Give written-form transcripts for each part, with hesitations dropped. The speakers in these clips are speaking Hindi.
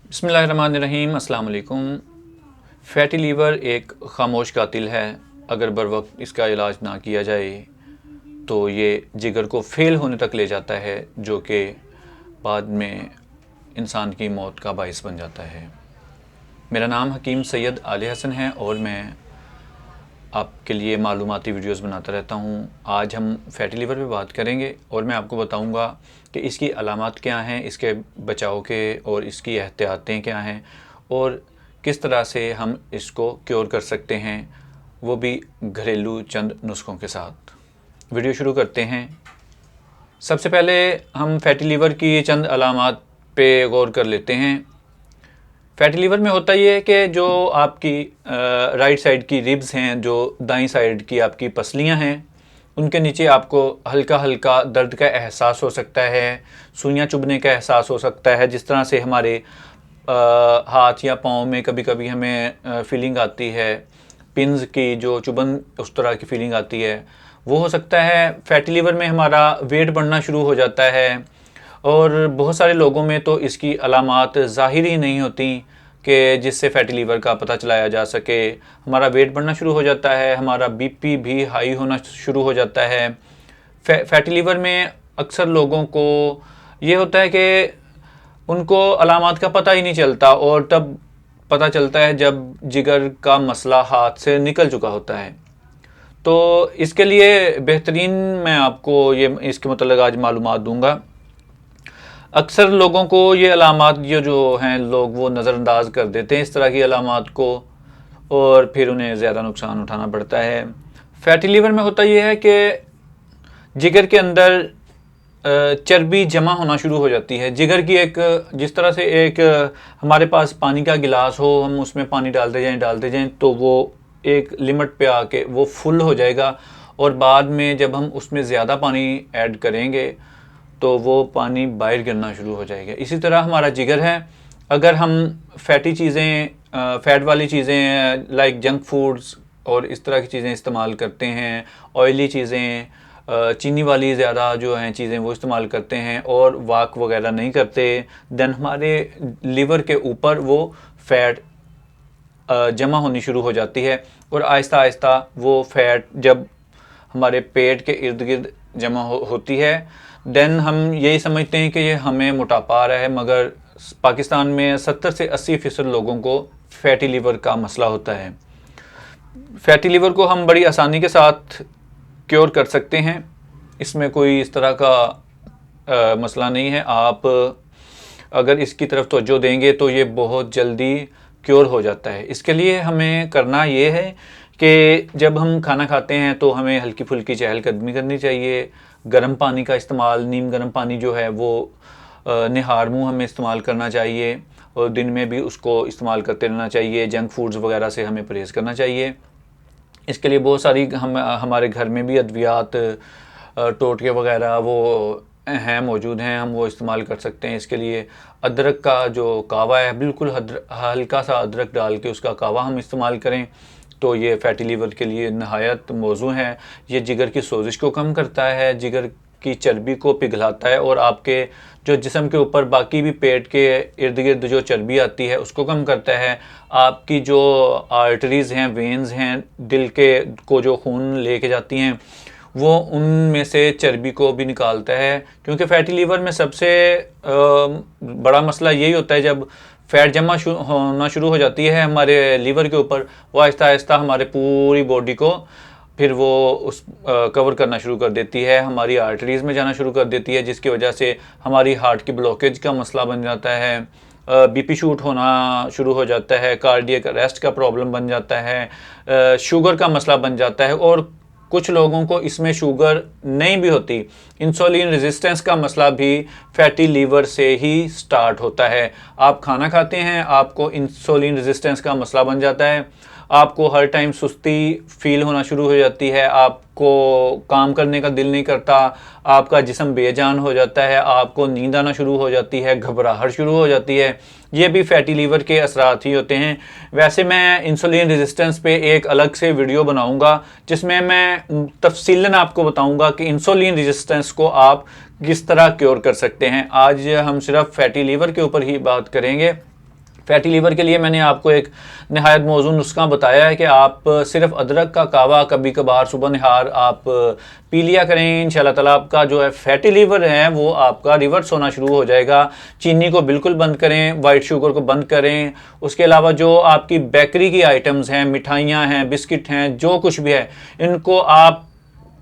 बिस्मिल्लाहिर्रहमानिर्रहीम, अस्सलाम वालेकुम। फ़ैटी लीवर एक ख़ामोश कातिल है। अगर बर वक्त इसका इलाज ना किया जाए तो ये जिगर को फ़ेल होने तक ले जाता है, जो कि बाद में इंसान की मौत का बाइस बन जाता है। मेरा नाम हकीम सैयद आले हसन है और मैं आपके लिए मालूमाती वीडियोस बनाता रहता हूँ। आज हम फ़ैटी लीवर पे बात करेंगे और मैं आपको बताऊँगा कि इसकी अलामात क्या हैं, इसके बचाव के और इसकी एहतियातें क्या हैं और किस तरह से हम इसको क्योर कर सकते हैं, वो भी घरेलू चंद नुस्ख़ों के साथ। वीडियो शुरू करते हैं। सबसे पहले हम फ़ैटी लीवर की चंद अलामात पे गौर कर लेते हैं। फ़ैटी लीवर में होता ये है कि जो आपकी राइट साइड की रिब्स हैं, जो दाईं साइड की आपकी पसलियां हैं, उनके नीचे आपको हल्का हल्का दर्द का एहसास हो सकता है, सुइयां चुभने का एहसास हो सकता है। जिस तरह से हमारे हाथ या पाँव में कभी कभी हमें फीलिंग आती है, पिन्स की जो चुभन उस तरह की फीलिंग आती है, वो हो सकता है। फ़ैटी लीवर में हमारा वेट बढ़ना शुरू हो जाता है और बहुत सारे लोगों में तो इसकी अलामात ज़ाहिर ही नहीं होती कि जिससे फ़ैटी लीवर का पता चलाया जा सके। हमारा वेट बढ़ना शुरू हो जाता है, हमारा बीपी भी हाई होना शुरू हो जाता है। फ़ैटी लीवर में अक्सर लोगों को ये होता है कि उनको अलामात का पता ही नहीं चलता और तब पता चलता है जब जिगर का मसला हाथ से निकल चुका होता है। तो इसके लिए बेहतरीन मैं आपको ये इसके मतलब आज मालूमात दूंगा। अक्सर लोगों को ये अलामात ये जो हैं, लोग वो नज़रअंदाज कर देते हैं इस तरह की अलामात को और फिर उन्हें ज़्यादा नुकसान उठाना पड़ता है। फ़ैटी लीवर में होता ये है कि जिगर के अंदर चर्बी जमा होना शुरू हो जाती है। जिगर की एक जिस तरह से एक हमारे पास पानी का गिलास हो, हम उसमें पानी डालते जाएं तो वो एक लिमिट पे आके वो फुल हो जाएगा और बाद में जब हम उसमें ज़्यादा पानी ऐड करेंगे तो वो पानी बाहर गिरना शुरू हो जाएगा। इसी तरह हमारा जिगर है। अगर हम फैटी चीज़ें, फ़ैट वाली चीज़ें लाइक जंक फूड्स और इस तरह की चीज़ें इस्तेमाल करते हैं, ऑयली चीज़ें, चीनी वाली ज़्यादा जो हैं चीज़ें वो इस्तेमाल करते हैं और वॉक वगैरह नहीं करते, देन हमारे लीवर के ऊपर वो फ़ैट जमा होनी शुरू हो जाती है और आहिस्ता आहिस्ता वो फ़ैट जब हमारे पेट के इर्द गिर्द जमा होती है, देन हम यही समझते हैं कि ये हमें मोटापा आ रहा है। मगर पाकिस्तान में 70 से 80% लोगों को फ़ैटी लीवर का मसला होता है। फ़ैटी लीवर को हम बड़ी आसानी के साथ क्योर कर सकते हैं, इसमें कोई इस तरह का मसला नहीं है। आप अगर इसकी तरफ तवज्जो देंगे तो ये बहुत जल्दी क्योर हो जाता है। इसके लिए हमें करना ये है कि जब हम खाना खाते हैं तो हमें हल्की फुल्की चहलकदमी करनी चाहिए। गर्म पानी का इस्तेमाल, नीम गर्म पानी जो है वो निहार मुँह हमें इस्तेमाल करना चाहिए और दिन में भी उसको इस्तेमाल करते रहना चाहिए। जंक फूड्स वगैरह से हमें परहेज़ करना चाहिए। इसके लिए बहुत सारी हमारे घर में भी अद्वियात, टोटके वगैरह वो हैं, मौजूद हैं, हम वो इस्तेमाल कर सकते हैं। इसके लिए अदरक का जो कावा है, बिल्कुल हल्का सा अदरक डाल के उसका कावा हम इस्तेमाल करें तो ये फ़ैटी लीवर के लिए नहायत मौजू है। ये जिगर की सोजिश को कम करता है, जिगर की चर्बी को पिघलाता है और आपके जो जिस्म के ऊपर बाकी भी पेट के इर्द गिर्द जो चर्बी आती है उसको कम करता है। आपकी जो आर्टरीज़ हैं, वेन्स हैं, दिल के को जो खून लेके जाती हैं, वो उनमें से चर्बी को भी निकालता है। क्योंकि फ़ैटी लीवर में सबसे बड़ा मसला यही होता है, जब फ़ैट जमा होना शुरू हो जाती है हमारे लीवर के ऊपर, वो आहिस्ता आहिस्ता हमारे पूरी बॉडी को फिर वो उस कवर करना शुरू कर देती है, हमारी आर्टरीज़ में जाना शुरू कर देती है, जिसकी वजह से हमारी हार्ट की ब्लॉकेज का मसला बन जाता है, बीपी शूट होना शुरू हो जाता है, कार्डियक अरेस्ट का प्रॉब्लम बन जाता है, शुगर का मसला बन जाता है और कुछ लोगों को इसमें शुगर नहीं भी होती। इंसुलिन रेजिस्टेंस का मसला भी फ़ैटी लीवर से ही स्टार्ट होता है। आप खाना खाते हैं, आपको इंसुलिन रेजिस्टेंस का मसला बन जाता है, आपको हर टाइम सुस्ती फील होना शुरू हो जाती है, आपको काम करने का दिल नहीं करता, आपका जिस्म बेजान हो जाता है, आपको नींद आना शुरू हो जाती है, घबराहट शुरू हो जाती है। ये भी फ़ैटी लीवर के असरात ही होते हैं। वैसे मैं इंसुलिन रेजिस्टेंस पे एक अलग से वीडियो बनाऊंगा जिसमें मैं तफसीलन आपको बताऊंगा कि इंसुलिन रेजिस्टेंस को आप किस तरह क्योर कर सकते हैं। आज हम सिर्फ फ़ैटी लीवर के ऊपर ही बात करेंगे। फैटी लीवर के लिए मैंने आपको एक नहायत मौजूद नुस्खा बताया है कि आप सिर्फ अदरक का कावा कभी कभार सुबह नहार आप पी लिया करें। इंशाल्लाह ताला आपका जो है फैटी लीवर है वो आपका रिवर्स होना शुरू हो जाएगा। चीनी को बिल्कुल बंद करें, वाइट शुगर को बंद करें। उसके अलावा जो आपकी बेकरी की आइटम्स हैं, मिठाइयाँ हैं, बिस्किट हैं, जो कुछ भी है, इनको आप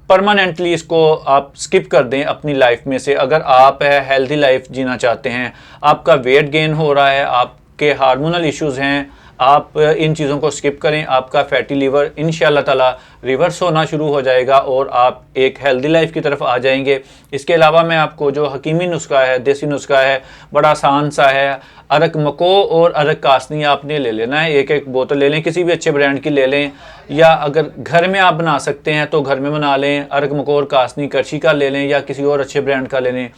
परमानेंटली इसको आप स्किप कर दें अपनी लाइफ में से। अगर आप हेल्दी लाइफ जीना चाहते हैं, आपका वेट गेन हो रहा है, आपके हार्मोनल इश्यूज हैं, आप इन चीज़ों को स्किप करें, आपका फैटी लीवर इंशाल्लाह ताला रिवर्स होना शुरू हो जाएगा और आप एक हेल्दी लाइफ की तरफ आ जाएंगे। इसके अलावा मैं आपको जो हकीमी नुस्खा है, देसी नुस्खा है, बड़ा आसान सा है। अरक मको और अरक कासनी आपने ले लेना है, एक एक बोतल ले लें, किसी भी अच्छे ब्रांड की ले लें, या अगर घर में आप बना सकते हैं तो घर में बना लें। अरक मको और कासनी करशी का ले लें या किसी और अच्छे ब्रांड का ले लें।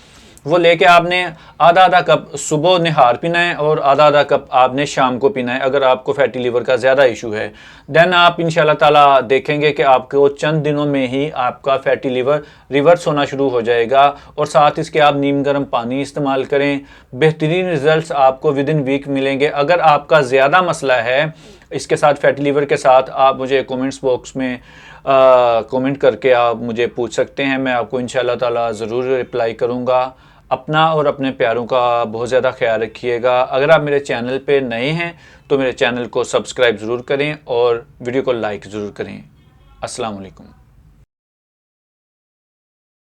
वो लेके आपने आधा आधा कप सुबह निहार पीना है और आधा आधा कप आपने शाम को पीना है अगर आपको फैटी लीवर का ज़्यादा इशू है। देन आप इंशाल्लाह ताला देखेंगे कि आपको चंद दिनों में ही आपका फैटी लीवर रिवर्स होना शुरू हो जाएगा। और साथ इसके आप नीम गर्म पानी इस्तेमाल करें, बेहतरीन रिजल्ट्स आपको विद इन वीक मिलेंगे। अगर आपका ज़्यादा मसला है इसके साथ, फैटी लीवर के साथ, आप मुझे कमेंट्स बॉक्स में कमेंट करके आप मुझे पूछ सकते हैं। मैं आपको इंशाल्लाह ताला ज़रूर रिप्लाई करूँगा। अपना और अपने प्यारों का बहुत ज़्यादा ख्याल रखिएगा। अगर आप मेरे चैनल पे नए हैं तो मेरे चैनल को सब्सक्राइब ज़रूर करें और वीडियो को लाइक ज़रूर करें। अस्सलाम वालेकुम।